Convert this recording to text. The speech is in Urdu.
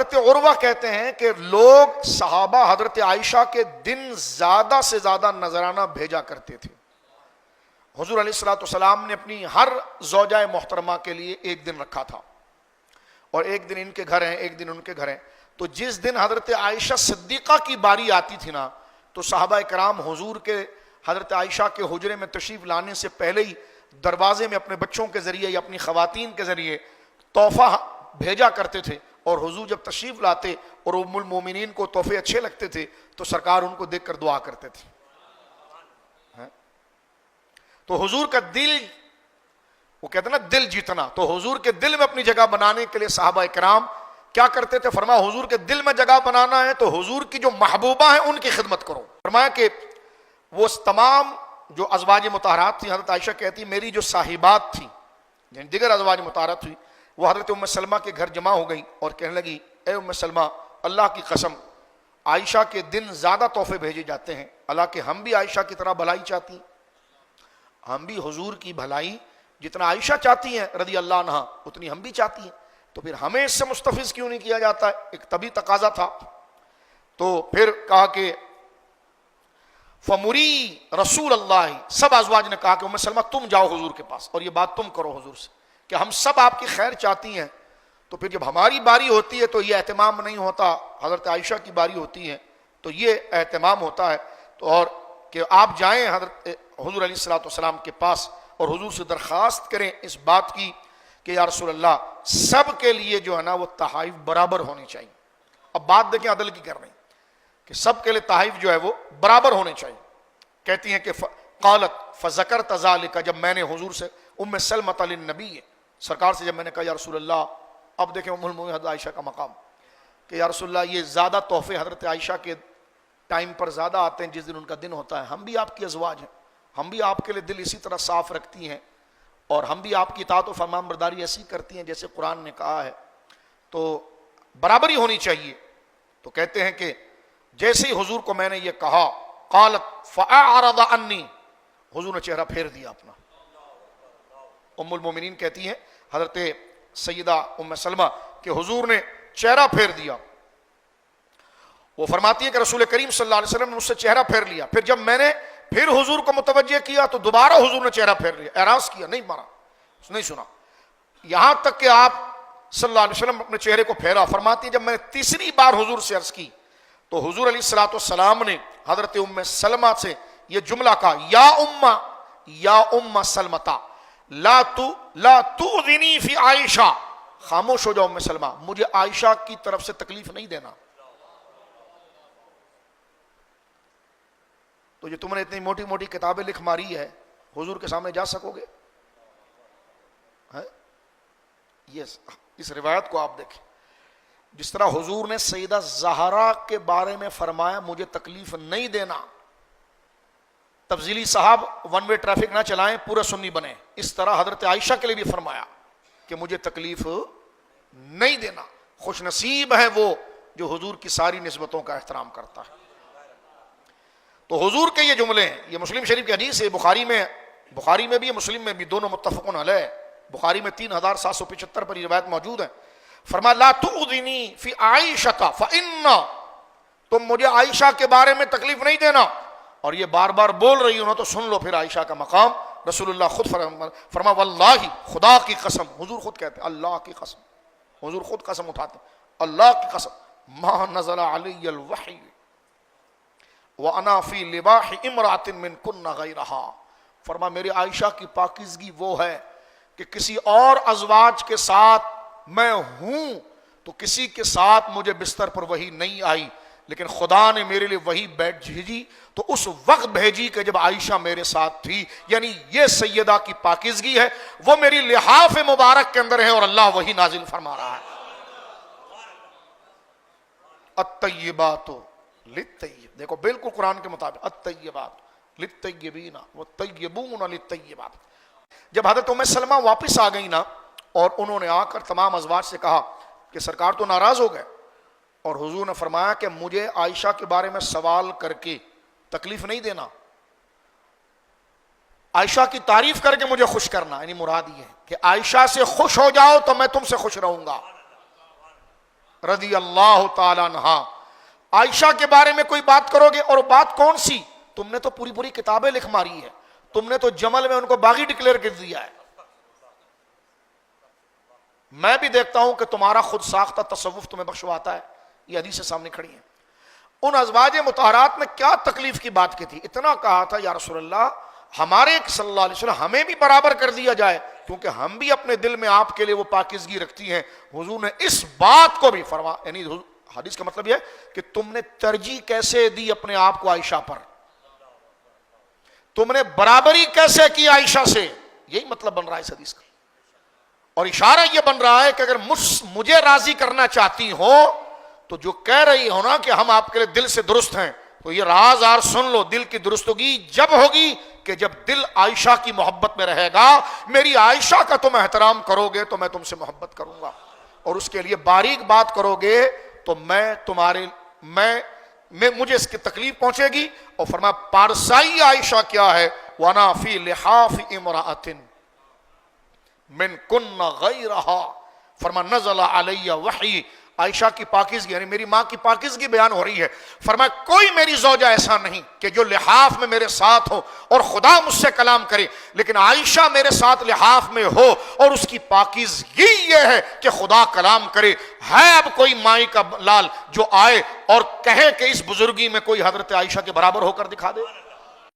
حضرت عروہ کہتے ہیں کہ لوگ صحابہ حضرت عائشہ کے دن زیادہ سے زیادہ نذرانہ بھیجا کرتے تھے. حضور علیہ الصلوۃ والسلام نے اپنی ہر زوجہ محترمہ کے لیے ایک دن رکھا تھا, اور ایک دن ان کے گھر ہیں ایک دن ان کے گھر ہیں. تو جس دن حضرت عائشہ صدیقہ کی باری آتی تھی نا, تو صحابہ کرام حضور کے حضرت عائشہ کے حجرے میں تشریف لانے سے پہلے ہی دروازے میں اپنے بچوں کے ذریعے یا اپنی خواتین کے ذریعے تحفہ بھیجا کرتے تھے, اور حضور جب تشریف لاتے اور ام المومنین کو تحفے اچھے لگتے تھے تو سرکار ان کو دیکھ کر دعا کرتے تھے. تو حضور کا دل, وہ کہتے ہیں نا دل جیتنا, تو حضور کے دل میں اپنی جگہ بنانے کے لیے صحابہ کرام کیا کرتے تھے؟ فرمایا حضور کے دل میں جگہ بنانا ہے تو حضور کی جو محبوبہ ہیں ان کی خدمت کرو. فرمایا کہ وہ تمام جو ازواج مطہرات تھیں, حضرت عائشہ کہتی میری جو صاحبات تھیں یعنی دیگر ازواج مطہرات تھیں, وہ حضرت ام سلمہ کے گھر جمع ہو گئی اور کہنے لگی اے ام سلمہ, اللہ کی قسم عائشہ کے دن زیادہ تحفے بھیجے جاتے ہیں, حالانکہ ہم بھی عائشہ کی طرح بھلائی چاہتی ہیں, ہم بھی حضور کی بھلائی جتنا عائشہ چاہتی ہیں رضی اللہ عنہا اتنی ہم بھی چاہتی ہیں, تو پھر ہمیں اس سے مستفیض کیوں نہیں کیا جاتا ہے؟ ایک طبی تقاضا تھا. تو پھر کہا کہ فمری رسول اللہ, سب ازواج نے کہا کہ ام سلمہ تم جاؤ حضور کے پاس اور یہ بات تم کرو حضور سے کہ ہم سب آپ کی خیر چاہتی ہیں. تو پھر جب ہماری باری ہوتی ہے تو یہ اہتمام نہیں ہوتا, حضرت عائشہ کی باری ہوتی ہے تو یہ اہتمام ہوتا ہے. تو اور کہ آپ جائیں حضرت حضور علیہ الصلوۃ والسلام کے پاس اور حضور سے درخواست کریں اس بات کی کہ یا رسول اللہ سب کے لیے جو ہے نا وہ تحائف برابر ہونی چاہیے. اب بات دیکھیں عدل کی کر رہے ہیں کہ سب کے لیے تحائف جو ہے وہ برابر ہونے چاہیے. کہتی ہیں کہ قالت فذکرت ذلک, جب میں نے حضور سے ام سلمۃ للنبی سرکار سے جب میں نے کہا یا رسول اللہ, اب دیکھیں ام المؤمنین حضرت عائشہ کا مقام کہ یا رسول اللہ یہ زیادہ تحفے حضرت عائشہ کے ٹائم پر زیادہ آتے ہیں جس دن ان کا دن ہوتا ہے, ہم بھی آپ کی ازواج ہیں, ہم بھی آپ کے لیے دل اسی طرح صاف رکھتی ہیں اور ہم بھی آپ کی اطاعت و فرمان برداری ایسی کرتی ہیں جیسے قرآن نے کہا ہے, تو برابری ہونی چاہیے. تو کہتے ہیں کہ جیسے ہی حضور کو میں نے یہ کہا قالت فاعرض عنی, حضور نے چہرہ پھیر دیا اپنا. ام المومنین کہتی ہیں حضرت سیدہ ام سلمہ کہ حضور نے چہرہ پھیر دیا. وہ فرماتی ہے کہ رسول کریم صلی اللہ علیہ وسلم نے مجھ سے چہرہ پھیر لیا, پھر جب میں نے پھر حضور کو متوجہ کیا تو دوبارہ حضور نے چہرہ پھیر لیا, اعراض کیا, نہیں مارا, نہیں سنا, یہاں تک کہ آپ صلی اللہ علیہ وسلم اپنے چہرے کو پھیرا. فرماتی ہے جب میں نے تیسری بار حضور سے عرض کی تو حضور علیہ الصلوۃ والسلام نے حضرت ام سلمہ سے یہ جملہ کہا یا ام سلمتا لا تؤذنی فی عائشہ, خاموش ہو جاؤ ام سلمہ, مجھے عائشہ کی طرف سے تکلیف نہیں دینا. تو جو تم نے اتنی موٹی موٹی کتابیں لکھ ماری ہے حضور کے سامنے جا سکو گے؟ اس روایت کو آپ دیکھیں, جس طرح حضور نے سیدہ زہرا کے بارے میں فرمایا مجھے تکلیف نہیں دینا, تفضیلی صاحب ون وے ٹریفک نہ چلائیں پورا سنی بنے, اس طرح حضرت عائشہ کے لیے بھی فرمایا کہ مجھے تکلیف نہیں دینا. خوش نصیب ہے وہ جو حضور کی ساری نسبتوں کا احترام کرتا ہے. تو حضور کے یہ جملے ہیں, یہ مسلم شریف کی حدیث ہے, بخاری میں بھی مسلم میں بھی, دونوں متفقون علیہ. بخاری میں 3775 پر یہ روایت موجود ہے. فرمایا لا تؤذنی فی عائشہ فإن, تم مجھے عائشہ کے بارے میں تکلیف نہیں دینا. اور یہ بار بار بول رہی ہوں نا تو سن لو پھر عائشہ کا مقام. رسول اللہ خود فرما واللہ, خدا کی قسم, حضور خود کہتے اللہ کی قسم, حضور خود قسم اٹھاتے اللہ کی قسم, ما نزل علی الوحی وَأَنَا فِي لِبَاحِ امْرَأَةٍ مِّنْكُنَّ غَيْرَهَا. فرما میری عائشہ کی پاکیزگی وہ ہے کہ کسی اور ازواج کے ساتھ میں ہوں تو کسی کے ساتھ مجھے بستر پر وحی نہیں آئی, لیکن خدا نے میرے لیے وحی بھیجی تو اس وقت بھیجی کہ جب عائشہ میرے ساتھ تھی. یعنی یہ سیدہ کی پاکیزگی ہے, وہ میری لحاف مبارک کے اندر ہے اور اللہ وحی نازل فرما رہا ہے. الطیبات للطیب, دیکھو بالکل قرآن کے مطابق الطیبات للطیبین والطیبون للطیبات. جب حضرت ام سلمہ واپس آ گئی نا اور انہوں نے آ کر تمام ازواج سے کہا کہ سرکار تو ناراض ہو گئے, اور حضور نے فرمایا کہ مجھے عائشہ کے بارے میں سوال کر کے تکلیف نہیں دینا, عائشہ کی تعریف کر کے مجھے خوش کرنا. یعنی مراد یہ ہے کہ عائشہ سے خوش ہو جاؤ تو میں تم سے خوش رہوں گا. رضی اللہ تعالیٰ عنہا. عائشہ کے بارے میں کوئی بات کرو گے, اور بات کون سی؟ تم نے تو پوری پوری کتابیں لکھ ماری ہے, تم نے تو جمل میں ان کو باغی ڈکلیئر کر دیا ہے. میں بھی دیکھتا ہوں کہ تمہارا خود ساختہ تصوف تمہیں بخشواتا ہے. یہ حدیث سامنے کھڑی ہیں. ان ازواج مطہرات میں کیا تکلیف کی بات کی تھی؟ اتنا کہا تھا یا رسول اللہ ہمارے صلی اللہ علیہ وسلم ہمیں بھی برابر کر دیا جائے, کیونکہ ہم بھی اپنے دل میں آپ کے لیے وہ پاکیزگی رکھتی ہیں. حضور نے اس بات کو بھی فرما, یعنی حدیث کا مطلب یہ ہے کہ تم نے ترجیح کیسے دی اپنے آپ کو عائشہ پر, تم نے برابری کیسے کی عائشہ سے, یہی مطلب بن رہا ہے اس حدیث کا. اور اشارہ یہ بن رہا ہے کہ اگر مجھے راضی کرنا چاہتی ہو تو جو کہہ رہی ہو نا کہ ہم آپ کے لیے دل سے درست ہیں, تو یہ راز آر سن لو, دل کی درستگی جب ہوگی کہ جب دل عائشہ کی محبت میں رہے گا. میری عائشہ کا تم احترام کرو گے تو میں تم سے محبت کروں گا, اور اس کے لیے باریک بات کرو گے تو مجھے اس کی تکلیف پہنچے گی. اور فرمایا پارسائی عائشہ کیا ہے؟ وَأَنَا فِي لِحَافِ امْرَأَةٍ مِّن كُنَّ غَيْرَهَا. فرمایا نزل علیہ وحی, عائشہ کی پاکیزگی یعنی میری ماں کی پاکیزگی بیان ہو رہی ہے. فرمایا کوئی میری زوجہ ایسا نہیں کہ جو لحاف میں میرے ساتھ ہو اور خدا مجھ سے کلام کرے, لیکن عائشہ میرے ساتھ لحاف میں ہو اور اس کی پاکیزگی یہ ہے کہ خدا کلام کرے. ہے اب کوئی مائی کا لال جو آئے اور کہے کہ اس بزرگی میں کوئی حضرت عائشہ کے برابر ہو کر دکھا دے؟